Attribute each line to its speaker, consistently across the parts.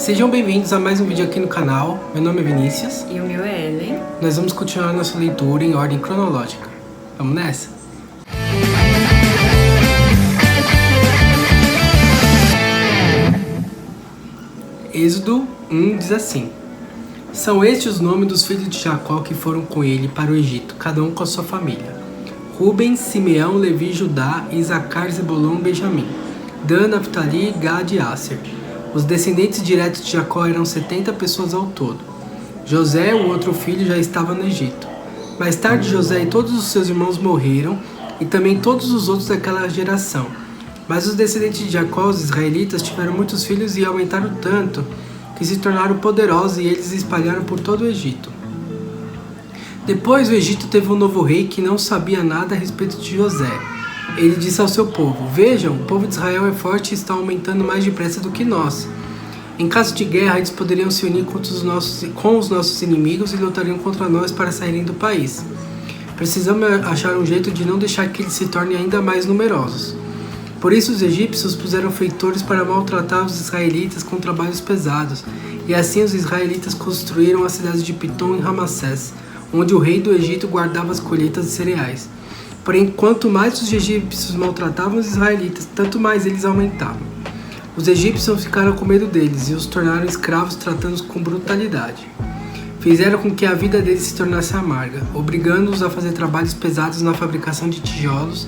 Speaker 1: Sejam bem-vindos a mais um vídeo aqui no canal. Meu nome é Vinícius.
Speaker 2: E o meu é Ellen.
Speaker 1: Nós vamos continuar nossa leitura em ordem cronológica. Vamos nessa? Êxodo 1 diz assim: São estes os nomes dos filhos de Jacó que foram com ele para o Egito, cada um com a sua família: Rubem, Simeão, Levi, Judá, Isacar, Zebulon, Benjamim, Dan, Naftali, Gad e Asser. Os descendentes diretos de Jacó eram 70 pessoas ao todo. José, o outro filho, já estava no Egito. Mais tarde, José e todos os seus irmãos morreram, e também todos os outros daquela geração. Mas os descendentes de Jacó, os israelitas, tiveram muitos filhos e aumentaram tanto que se tornaram poderosos, e eles se espalharam por todo o Egito. Depois, o Egito teve um novo rei que não sabia nada a respeito de José. Ele disse ao seu povo: Vejam, o povo de Israel é forte e está aumentando mais depressa do que nós. Em caso de guerra, eles poderiam se unir com os nossos inimigos e lutariam contra nós para saírem do país. Precisamos achar um jeito de não deixar que eles se tornem ainda mais numerosos. Por isso, os egípcios puseram feitores para maltratar os israelitas com trabalhos pesados, e assim os israelitas construíram a cidade de Pitom em Ramassés, onde o rei do Egito guardava as colheitas de cereais. Porém, quanto mais os egípcios maltratavam os israelitas, tanto mais eles aumentavam. Os egípcios ficaram com medo deles e os tornaram escravos, tratando-os com brutalidade. Fizeram com que a vida deles se tornasse amarga, obrigando-os a fazer trabalhos pesados na fabricação de tijolos,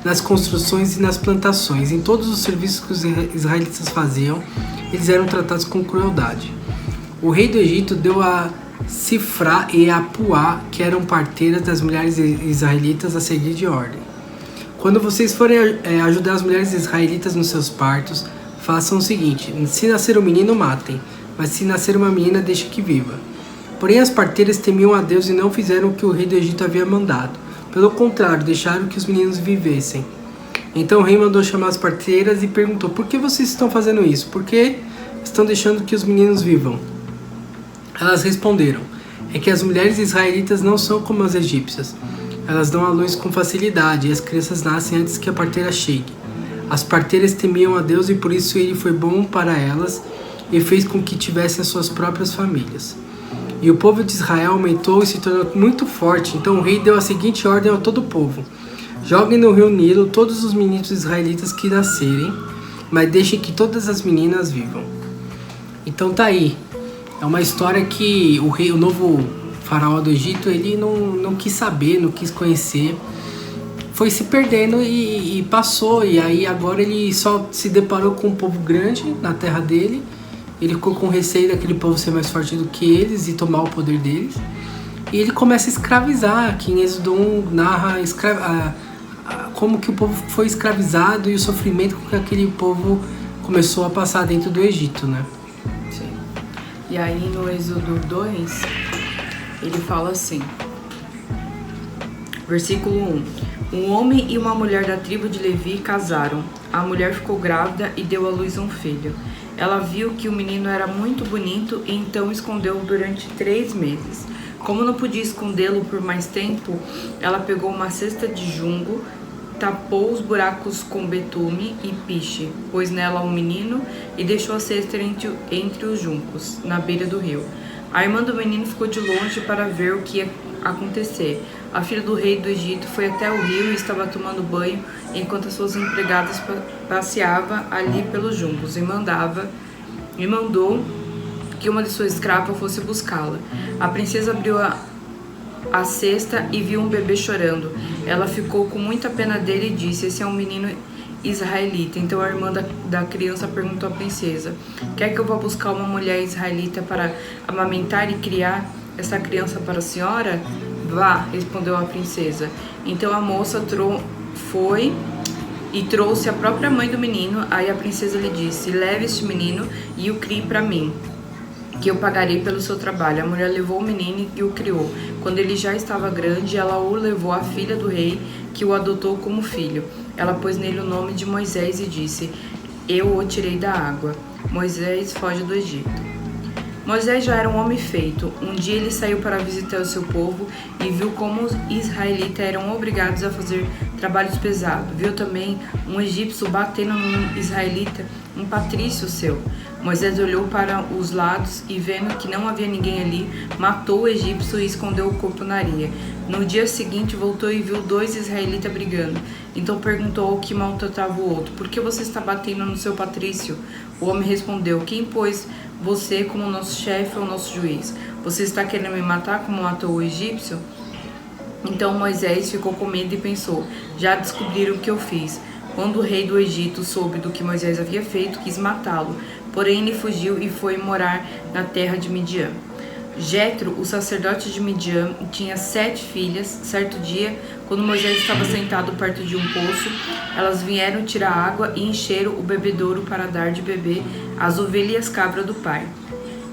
Speaker 1: nas construções e nas plantações. Em todos os serviços que os israelitas faziam, eles eram tratados com crueldade. O rei do Egito deu a Sifrá e a Puá, que eram parteiras das mulheres israelitas, a seguir de ordem: Quando vocês forem ajudar as mulheres israelitas nos seus partos, façam o seguinte: se nascer um menino, matem, mas se nascer uma menina, deixe que viva. Porém, as parteiras temiam a Deus e não fizeram o que o rei do Egito havia mandado. Pelo contrário, deixaram que os meninos vivessem. Então o rei mandou chamar as parteiras e perguntou: Por que vocês estão fazendo isso? Por que estão deixando que os meninos vivam? Elas responderam: É que as mulheres israelitas não são como as egípcias. Elas dão à luz com facilidade e as crianças nascem antes que a parteira chegue. As parteiras temiam a Deus e por isso ele foi bom para elas e fez com que tivessem as suas próprias famílias. E o povo de Israel aumentou e se tornou muito forte. Então o rei deu a seguinte ordem a todo o povo: Joguem no rio Nilo todos os meninos israelitas que nascerem, mas deixem que todas as meninas vivam. Então tá aí. É uma história que o novo faraó do Egito, ele não quis saber, não quis conhecer. Foi se perdendo e passou. E aí agora ele só se deparou com um povo grande na terra dele. Ele ficou com receio daquele povo ser mais forte do que eles e tomar o poder deles. E ele começa a escravizar. Aqui em Êxodo 1 narra como que o povo foi escravizado e o sofrimento que aquele povo começou a passar dentro do Egito, né?
Speaker 2: Sim. E aí no Êxodo 2, ele fala assim, versículo 1: Um homem e uma mulher da tribo de Levi casaram. A mulher ficou grávida e deu à luz um filho. Ela viu que o menino era muito bonito e então escondeu-o durante 3 meses. Como não podia escondê-lo por mais tempo, ela pegou uma cesta de junco, tapou os buracos com betume e piche, pôs nela um menino e deixou a cesta entre os juncos, na beira do rio. A irmã do menino ficou de longe para ver o que ia acontecer. A filha do rei do Egito foi até o rio e estava tomando banho, enquanto as suas empregadas passeava ali pelos juncos, e mandou que uma de suas escravas fosse buscá-la. A princesa abriu a cesta e viu um bebê chorando. Ela ficou com muita pena dele e disse: Esse é um menino israelita. Então a irmã da criança perguntou à princesa: Quer que eu vá buscar uma mulher israelita para amamentar e criar essa criança para a senhora? Vá, respondeu a princesa. Então a moça foi e trouxe a própria mãe do menino. Aí a princesa lhe disse: Leve este menino e o crie para mim, que eu pagarei pelo seu trabalho. A mulher levou o menino e o criou. Quando ele já estava grande, ela o levou à filha do rei, que o adotou como filho. Ela pôs nele o nome de Moisés e disse: Eu o tirei da água. Moisés foge do Egito. Moisés já era um homem feito. Um dia ele saiu para visitar o seu povo e viu como os israelitas eram obrigados a fazer trabalhos pesados. Viu também um egípcio batendo num israelita, um patrício seu. Moisés olhou para os lados e, vendo que não havia ninguém ali, matou o egípcio e escondeu o corpo na areia. No dia seguinte voltou e viu 2 israelitas brigando. Então perguntou ao que maltratava o outro: por que você está batendo no seu patrício? O homem respondeu: quem pôs você como nosso chefe ou nosso juiz? Você está querendo me matar como matou o egípcio? Então Moisés ficou com medo e pensou: já descobriram o que eu fiz. Quando o rei do Egito soube do que Moisés havia feito, quis matá-lo. Porém ele fugiu e foi morar na terra de Midian. Jetro, o sacerdote de Midian, tinha 7 filhas. Certo dia, quando Moisés estava sentado perto de um poço, elas vieram tirar água e encheram o bebedouro para dar de beber às ovelhas e às cabras do pai.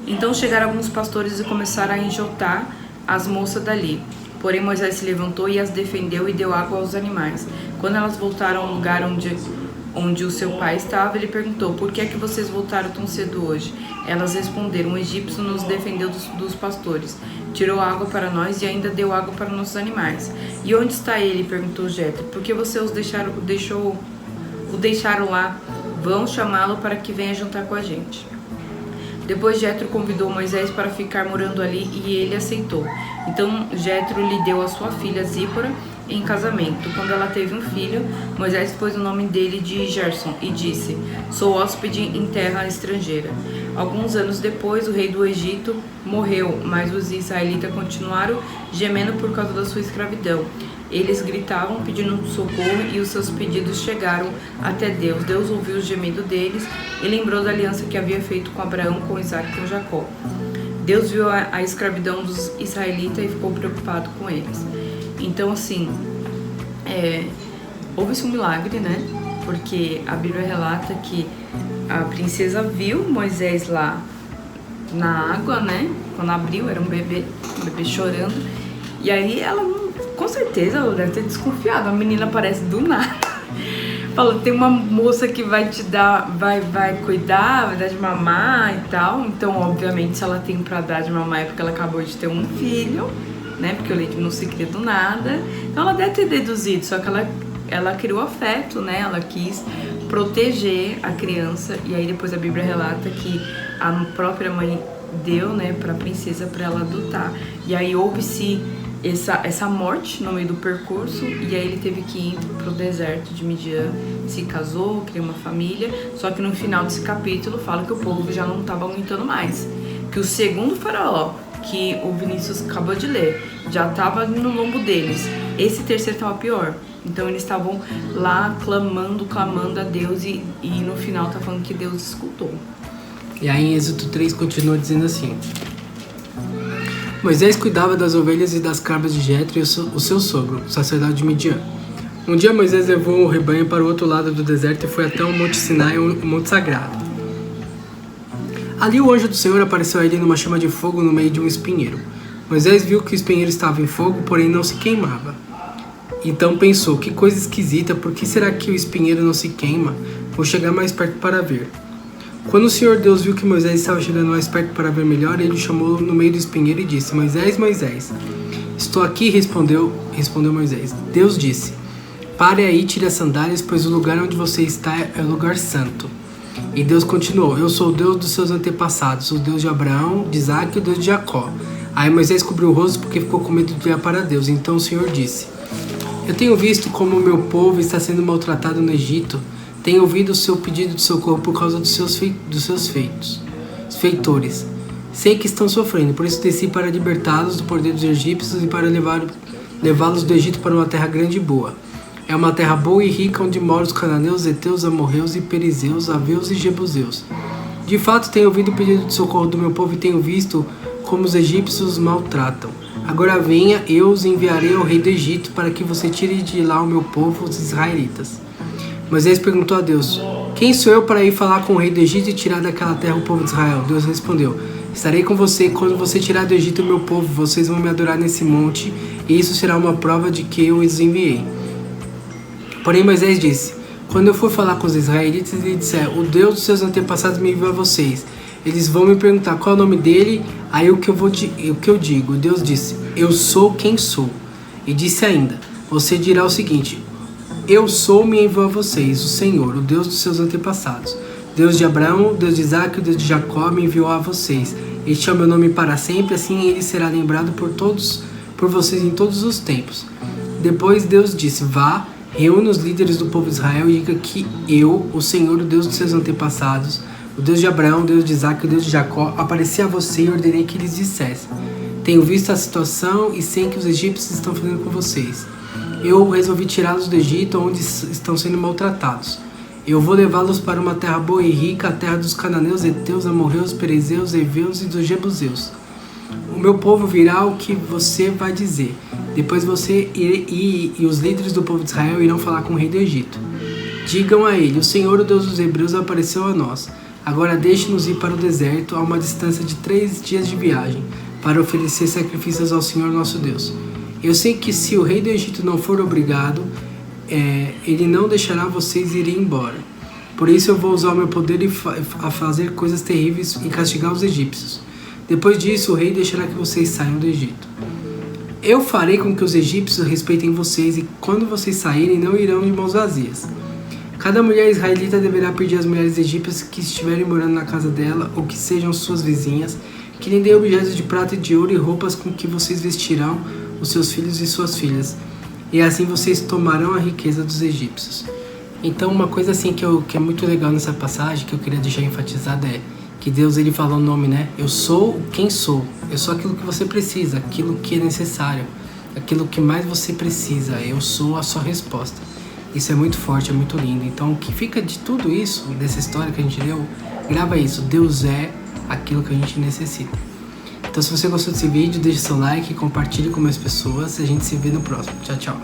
Speaker 2: Então chegaram alguns pastores e começaram a enjotar as moças dali. Porém Moisés se levantou e as defendeu e deu água aos animais. Quando elas voltaram ao lugar onde o seu pai estava, ele perguntou: por que é que vocês voltaram tão cedo hoje? Elas responderam: o egípcio nos defendeu dos pastores, tirou água para nós e ainda deu água para nossos animais. E onde está ele? Perguntou Jetro. Por que você o deixaram lá? Vão chamá-lo para que venha jantar com a gente. Depois Jetro convidou Moisés para ficar morando ali e ele aceitou. Então Jetro lhe deu a sua filha Zípora em casamento. Quando ela teve um filho, Moisés pôs o nome dele de Gerson e disse: sou hóspede em terra estrangeira. Alguns anos depois, o rei do Egito morreu, mas os israelitas continuaram gemendo por causa da sua escravidão. Eles gritavam pedindo socorro e os seus pedidos chegaram até Deus. Deus ouviu o gemido deles e lembrou da aliança que havia feito com Abraão, com Isaac e com Jacó. Deus viu a escravidão dos israelitas e ficou preocupado com eles. Então, assim, houve-se um milagre, né? Porque a Bíblia relata que a princesa viu Moisés lá na água, né? Quando abriu, era um bebê chorando. E aí ela, com certeza, ela deve ter desconfiado. A menina aparece do nada. Fala: tem uma moça que vai te dar, vai cuidar, vai dar de mamar e tal. Então, obviamente, se ela tem pra dar de mamar é porque ela acabou de ter um filho, né? Porque o leite não se cria do nada. Então ela deve ter deduzido, só que ela criou afeto, né? Ela quis proteger a criança. E aí depois a Bíblia relata que a própria mãe deu, né, pra princesa pra ela adotar. E aí houve-se essa morte no meio do percurso, e aí ele teve que ir pro deserto de Midian, se casou, criou uma família. Só que no final desse capítulo fala que o povo já não estava aguentando mais, que o segundo faraó, que o Vinícius acabou de ler, já estava no lombo deles. Esse terceiro estava pior. Então eles estavam lá clamando a Deus, e no final tá falando que Deus escutou.
Speaker 1: E aí em Êxodo 3 continua dizendo assim: Moisés cuidava das ovelhas e das cabras de Jetro e o seu sogro, o sacerdote de Midian. Um dia Moisés levou o rebanho para o outro lado do deserto e foi até o Monte Sinai, o Monte Sagrado. Ali o anjo do Senhor apareceu a ele numa chama de fogo no meio de um espinheiro. Moisés viu que o espinheiro estava em fogo, porém não se queimava. Então pensou: que coisa esquisita, por que será que o espinheiro não se queima? Vou chegar mais perto para ver. Quando o Senhor Deus viu que Moisés estava chegando mais perto para ver melhor, ele o chamou no meio do espinheiro e disse: Moisés, Moisés. Estou aqui, respondeu Moisés. Deus disse: pare aí, tire as sandálias, pois o lugar onde você está é lugar santo. E Deus continuou: eu sou o Deus dos seus antepassados, o Deus de Abraão, de Isaac e o Deus de Jacó. Aí Moisés cobriu o rosto porque ficou com medo de olhar para Deus. Então o Senhor disse: eu tenho visto como o meu povo está sendo maltratado no Egito. Tenho ouvido o seu pedido de socorro por causa dos seus feitores. Sei que estão sofrendo, por isso desci para libertá-los do poder dos egípcios e para levá-los do Egito para uma terra grande e boa. É uma terra boa e rica onde moram os cananeus, heteus, amorreus e perizeus, aveus e jebuseus. De fato, tenho ouvido o pedido de socorro do meu povo e tenho visto como os egípcios os maltratam. Agora venha, eu os enviarei ao rei do Egito para que você tire de lá o meu povo, os israelitas. Moisés perguntou a Deus: quem sou eu para ir falar com o rei do Egito e tirar daquela terra o povo de Israel? Deus respondeu: estarei com você quando você tirar do Egito o meu povo. Vocês vão me adorar nesse monte, e isso será uma prova de que eu os enviei. Porém Moisés disse: quando eu for falar com os israelitas e disser: o Deus dos seus antepassados me enviou a vocês, eles vão me perguntar qual é o nome dele. Aí o que eu digo? Deus disse: eu sou quem sou. E disse ainda: você dirá o seguinte: eu sou, me enviou a vocês, o Senhor, o Deus dos seus antepassados. Deus de Abraão, Deus de Isaac, o Deus de Jacó me enviou a vocês. Este é o meu nome para sempre, assim ele será lembrado por vocês em todos os tempos. Depois Deus disse: vá, reúna os líderes do povo de Israel e diga que eu, o Senhor, o Deus dos seus antepassados, o Deus de Abraão, o Deus de Isaac, o Deus de Jacó, apareci a você e ordenei que eles dissessem: tenho visto a situação e sei que os egípcios estão fazendo com vocês. Eu resolvi tirá-los do Egito, onde estão sendo maltratados. Eu vou levá-los para uma terra boa e rica, a terra dos cananeus, heteus, amorreus, perezeus, heveus e dos jebuseus. O meu povo virá o que você vai dizer. Depois você e os líderes do povo de Israel irão falar com o rei do Egito. Digam a ele: o Senhor, o Deus dos Hebreus, apareceu a nós. Agora deixe-nos ir para o deserto, a uma distância de 3 dias de viagem, para oferecer sacrifícios ao Senhor nosso Deus. Eu sei que se o rei do Egito não for obrigado, ele não deixará vocês irem embora. Por isso eu vou usar o meu poder a fazer coisas terríveis e castigar os egípcios. Depois disso, o rei deixará que vocês saiam do Egito. Eu farei com que os egípcios respeitem vocês e quando vocês saírem não irão de mãos vazias. Cada mulher israelita deverá pedir às mulheres egípcias que estiverem morando na casa dela ou que sejam suas vizinhas que lhe dê objetos de prata e de ouro e roupas com que vocês vestirão os seus filhos e suas filhas. E assim vocês tomarão a riqueza dos egípcios. Então uma coisa assim que é muito legal nessa passagem, que eu queria deixar enfatizada, é que Deus ele fala o nome, né? Eu sou quem sou. Eu sou aquilo que você precisa, aquilo que é necessário, aquilo que mais você precisa. Eu sou a sua resposta. Isso é muito forte, é muito lindo. Então o que fica de tudo isso, dessa história que a gente leu, grava isso. Deus é aquilo que a gente necessita. Então se você gostou desse vídeo, deixe seu like, compartilhe com mais pessoas e a gente se vê no próximo. Tchau, tchau.